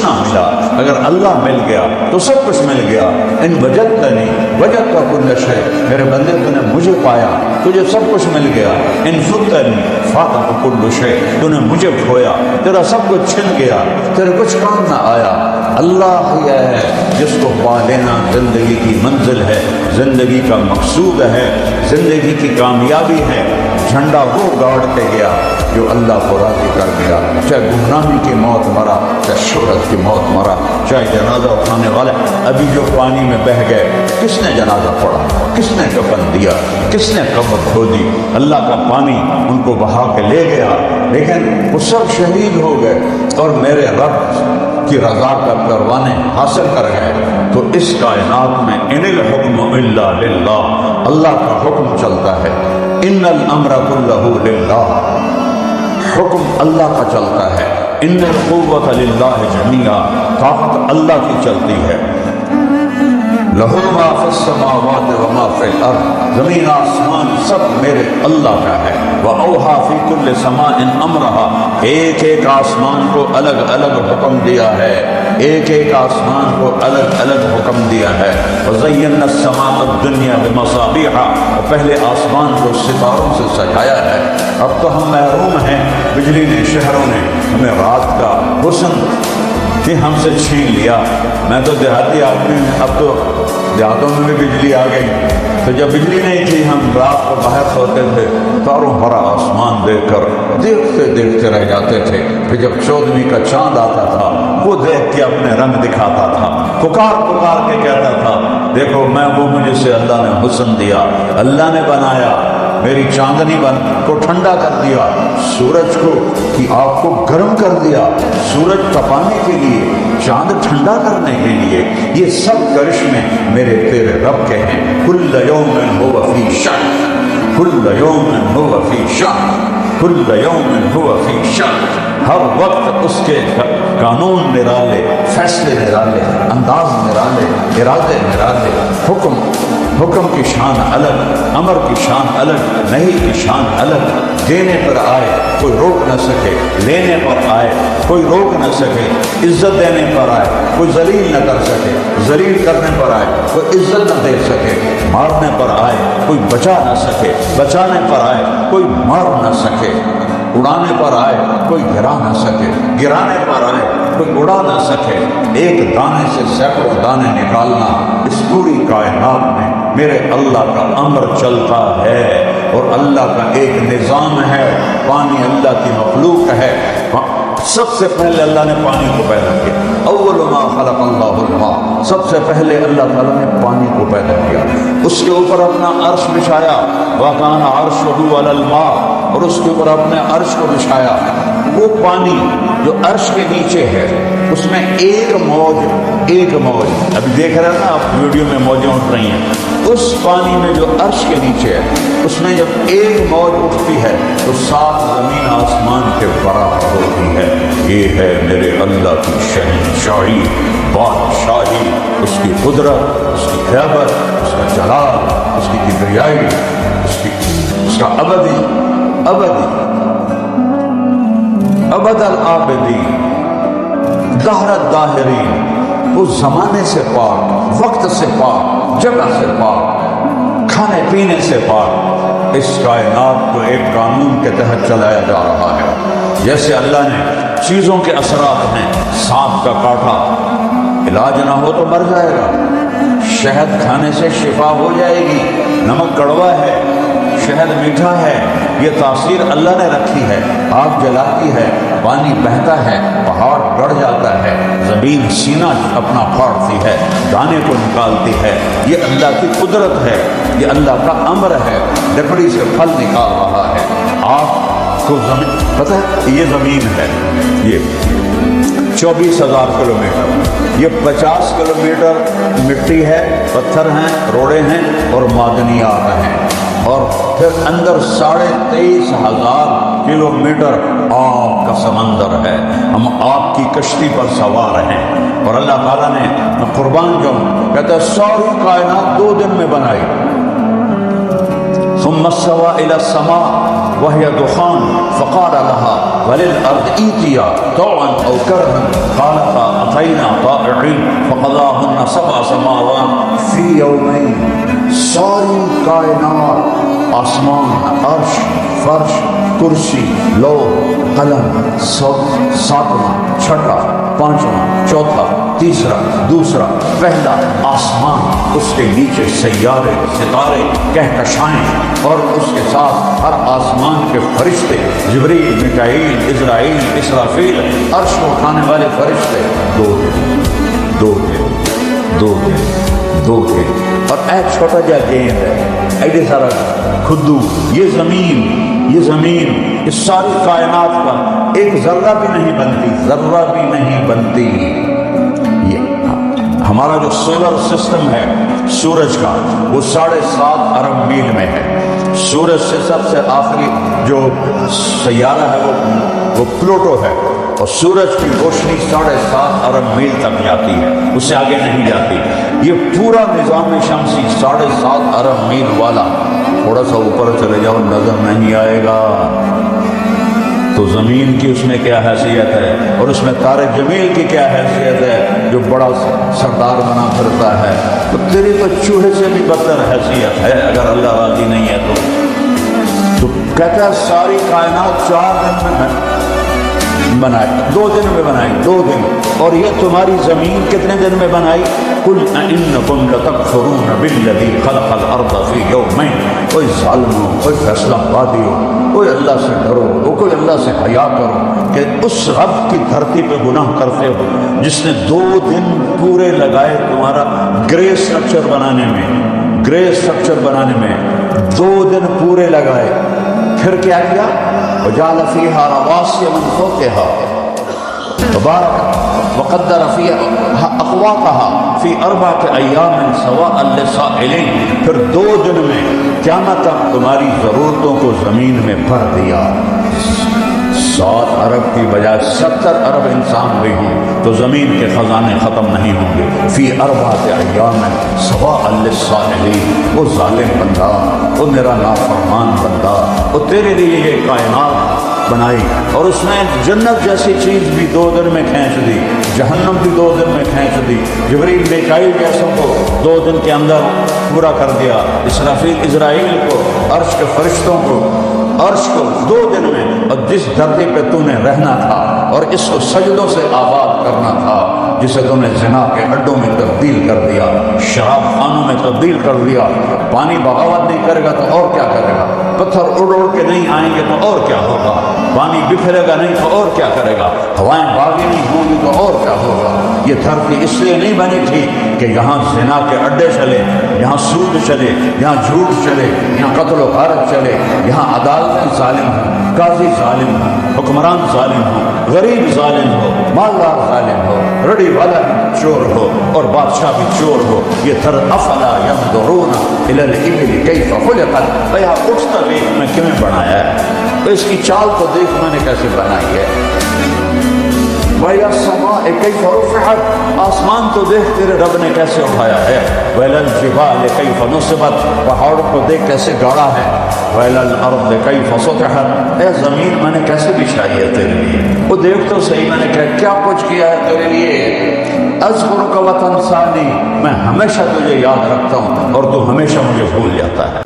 نہ ملا. اگر اللہ مل گیا تو سب کچھ مل گیا. ان وجدتنی وجدت کل شیء، میرے بندے تو نے مجھے پایا تجھے سب کچھ مل گیا. ان فتنی فاتک کل شیء، تو نے مجھے کھویا تیرا سب کچھ چھن گیا، تیرے کچھ کام نہ آیا. اللہ ہی ہے جس کو پا لینا زندگی کی منزل ہے، زندگی کا مقصود ہے، زندگی کی کامیابی ہے. جھنڈا وہ گاڑ کے گیا جو اللہ کو راضی کر گیا. چاہے گمراہی کی موت مرا، چاہے شہرت کی موت مرا، چاہے جنازہ اٹھانے والے ابھی جو پانی میں بہہ گئے، کس نے جنازہ پڑھا، کس نے کفن دیا، کس نے قبر کھو دی؟ اللہ کا پانی ان کو بہا کے لے گیا. لیکن وہ سب شہید ہو گئے اور میرے رب کی رضا کا پروانے حاصل کر گئے. تو اس کائنات میں ان الحکم الا للہ، اللہ کا حکم چلتا ہے. ان الامر کلہ للہ، حکم اللہ کا چلتا ہے. ان القوۃ للہ جمیعا، طاقت اللہ کی چلتی ہے. لہ ما فی السماوات و ما فی الارض، زمین آسمان سب میرے اللہ کا ہے. وَأَوْحَىٰ فِي كُلِّ سَمَاءٍ أَمْرَهَا، ایک ایک آسمان کو الگ الگ حکم دیا ہے، ایک ایک آسمان کو الگ الگ حکم دیا ہے. وَزَيَّنَّا السَّمَاءَ الدُّنْيَا بِمَصَابِيحَ، اور پہلے آسمان کو ستاروں سے سجایا ہے. اب تو ہم محروم ہیں، بجلی نے، شہروں نے ہمیں رات کا حسن یہ ہم سے چھین لیا. میں تو دیہاتی آدمی ہوں، اب تو دیہاتوں میں بھی بجلی آ گئی. تو جب بجلی نہیں تھی ہم رات کو باہر سوتے تھے، تاروں بھرا آسمان دیکھ کر دیکھتے دیکھتے رہ جاتے تھے. پھر جب 14ویں کا چاند آتا تھا وہ دیکھ کے اپنے رنگ دکھاتا تھا، پکار پکار کے کہتا تھا دیکھو میں وہ مجھے سے اللہ نے حسن دیا، اللہ نے بنایا. میری چاندنی بن کو ٹھنڈا کر دیا، سورج کو کی آگ کو گرم کر دیا، سورج تپانے کے لیے، چاند ٹھنڈا کرنے کے لیے. یہ سب کرشمے میرے تیرے رب کے ہیں. کل یوم هو فی شأن، کل یوم هو فی شأن، کل یوم هو فی شأن. ہر وقت اس کے قانون نرالے، فیصلے نرالے، انداز نرالے، ارادے نرالے. حکم کی شان الگ، امر کی شان الگ، نہیں کی شان الگ. دینے پر آئے کوئی روک نہ سکے، لینے پر آئے کوئی روک نہ سکے. عزت دینے پر آئے کوئی ذلیل نہ کر سکے، ذلیل کرنے پر آئے کوئی عزت نہ دے سکے. مارنے پر آئے کوئی بچا نہ سکے، بچانے پر آئے کوئی مار نہ سکے. اڑانے پر آئے کوئی گرا نہ سکے، گرانے پر آئے کوئی اڑا نہ سکے. ایک دانے سے سینکڑوں دانے نکالنا، اس پوری کائنات میں میرے اللہ کا امر چلتا ہے. اور اللہ کا ایک نظام ہے. پانی اللہ کی مخلوق ہے. سب سے پہلے اللہ نے پانی کو پیدا کیا. اول ما خلق اللہ الماء، سب سے پہلے اللہ تعالیٰ نے پانی کو پیدا کیا. اس کے اوپر اپنا عرش بچھایا، وَكَانَ عَرْشُهُ عَلَى الْمَاءِ، اور اس کے اوپر اپنے عرش کو بچھایا. وہ پانی جو عرش کے نیچے ہے اس میں ایک موج ابھی دیکھ رہے ہیں نا آپ ویڈیو میں موجیں اٹھ رہی ہیں. اس پانی میں جو عرش کے نیچے ہے اس میں جب ایک موج اٹھتی ہے تو 7 زمین آسمان کے برابر ہوتی ہے. یہ ہے میرے اللہ کی شہنشاہی، بادشاہی، اس کی قدرت، اس کی ہیبت، اس کا جلال، اس کی کبریائی، اس کا ابد العابدین، دہر الداہرین. وہ زمانے سے پاک، وقت سے پاک، جگہ سے پاک، کھانے پینے سے پاک. اس کائنات کو ایک قانون کے تحت چلایا جا رہا ہے. جیسے اللہ نے چیزوں کے اثرات ہیں، سانپ کا کاٹا علاج نہ ہو تو مر جائے گا، شہد کھانے سے شفا ہو جائے گی. نمک کڑوا ہے، شہد میٹھا ہے، یہ تاثیر اللہ نے رکھی ہے. آگ جلاتی ہے، پانی بہتا ہے، پہاڑ گڑ جاتا ہے، زمین سینہ اپنا پھاڑتی ہے، دانے کو نکالتی ہے. یہ اللہ کی قدرت ہے، یہ اللہ کا امر ہے. لکڑی سے پھل نکال رہا ہے. آپ کو زمین پتہ ہے یہ زمین ہے، یہ 24,000 کلومیٹر، یہ 50 کلومیٹر مٹی ہے، پتھر ہیں، روڑے ہیں اور معدنیات ہیں. اور پھر اندر 23,500 کلومیٹر آگ کا سمندر ہے. ہم آگ کی کشتی پر سوار ہیں. اور اللہ تعالیٰ نے قربان جاؤں کہتا ہے ساری کائنات 2 دن میں بنائی. ثم استوى الى السماء وهي دخان فقال لها وللأرض ائتيا طوعا أو كرها قالتا أتينا طائعين فقضاهن 7 سماوات في يومين. ساری کائنات، آسمان، عرش، فرش، کرسی، لوح، قلم، ساتواں، چھٹا، پانچواں، چوتھا، تیسرا، دوسرا، پہلا آسمان، اس کے نیچے سیارے، ستارے، کہکشائیں، اور اس کے ساتھ ہر آسمان کے فرشتے، جبریل، میکائیل، عزرائیل، اسرافیل، عرش کو اٹھانے والے فرشتے، 2 دن، 2 دن، 2 دن، 2 دن. اور ایک چھوٹا جا گیند ہے، ایڈے سارا کھدو، یہ زمین اس ساری کائنات کا ایک ذرہ بھی نہیں بنتی، ذرہ بھی نہیں بنتی. یہ ہمارا جو سولر سسٹم ہے سورج کا، وہ 7.5 ارب میل میں ہے. سورج سے سب سے آخری جو سیارہ ہے وہ پلوٹو ہے، اور سورج کی روشنی 7.5 ارب میل تک جاتی ہے، اس سے آگے نہیں جاتی. یہ پورا نظام شمسی 7.5 ارب میل والا، تھوڑا سا اوپر چلے جاؤ نظر نہیں آئے گا. تو زمین کی اس میں کیا حیثیت ہے، اور اس میں طارق جمیل کی کیا حیثیت ہے جو بڑا سردار بنا پھرتا ہے. تو تیری تو چوہے سے بھی بدتر حیثیت ہے اگر اللہ راضی نہیں ہے تو کہتا ہے ساری کائنات 4 دن میں بنائی، 2 دن میں بنائی، 2 دن. اور یہ تمہاری زمین کتنے دن میں بنائی؟ قل انکم لتکفرون بالذی خلق الارض فی یومین. کوئی ظالمو، کوئی فیصلہ بادیو، کوئی اللہ سے ڈرو، کوئی اللہ سے حیا کرو کہ اس رب کی دھرتی پہ گناہ کرتے ہو جس نے 2 دن پورے لگائے تمہارا گرے اسٹرکچر بنانے میں 2 دن پورے لگائے. پھر کیا کیا؟ وجعل فیہا رواسیا من فوقہا وبارک وقدر فیہا اقواتہا فی 4 ایام سواء للسائلین. پھر 2 دن میں قیامت تک تمہاری ضرورتوں کو زمین میں بھر دیا. 7 ارب کی بجائے 70 ارب انسان بھی ہوں تو زمین کے خزانے ختم نہیں ہوں گے. فی 4 ایام سواء للسائلین. وہ ظالم بندہ، وہ میرا نافرمان بندہ، وہ تیرے لیے یہ کائنات بنائی، اور اس میں جنت جیسی چیز بھی 2 دن میں کھینچ دی، جہنم بھی 2 دن میں کھینچ دی. جبریل میکائیل جیسوں کو 2 دن کے اندر پورا کر دیا. اسرافیل، اسرائیل کو، عرش کے فرشتوں کو، عرش کو 2 دن میں. اور جس دھرتی پہ تو نے رہنا تھا اور اس کو سجدوں سے آباد کرنا تھا، جسے تو نے زنا کے اڈوں میں تبدیل کر دیا، شراب خانوں میں تبدیل کر دیا. پانی بغاوت نہیں کرے گا تو اور کیا کرے گا؟ پتھر اڑ اڑ کے نہیں آئیں گے تو اور کیا ہوگا؟ پانی بکھرے گا نہیں تو اور کیا کرے گا؟ ہوائیں باغی نہیں ہوں گی تو اور کیا ہوگا؟ یہ دھرتی اس لیے نہیں بنی تھی کہ یہاں زنا کے اڈے چلے، یہاں سود چلے، یہاں جھوٹ چلے، یہاں قتل و غارت چلے، یہاں عدالتیں ظالم ہوں، قاضی ظالم ہوں، حکمران ظالم ہوں، غریب ظالم ہو، مالدار ظالم ہو، رڑی والا بھی چور ہو اور بادشاہ بھی چور ہو. یہ تر افلا ينظرون الى الابل كيف خلقت. بھیا اٹھتا دیکھ میں کیوں بنایا ہے، تو اس کی چال تو دیکھ میں نے کیسے بنائی ہے. وَإِلَى السَّمَاءِ كَيْفَ رُفِعَتْ. آسمان تو دیکھ تیرے رب نے کیسے اٹھایا ہے. وَإِلَى الْجِبَالِ كَيْفَ نُصِبَتْ. پہاڑ کو دیکھ کیسے گاڑا ہے. وَإِلَى الْأَرْضِ كَيْفَ سُطِحَتْ. اے زمین میں نے کیسے بچھائی ہے تیرے لیے. وہ دیکھ تو صحیح میں نے کیا کچھ کیا ہے تیرے لیے. اذکرک وتنسانی. میں ہمیشہ تجھے یاد رکھتا ہوں اور تو ہمیشہ مجھے بھول جاتا ہے.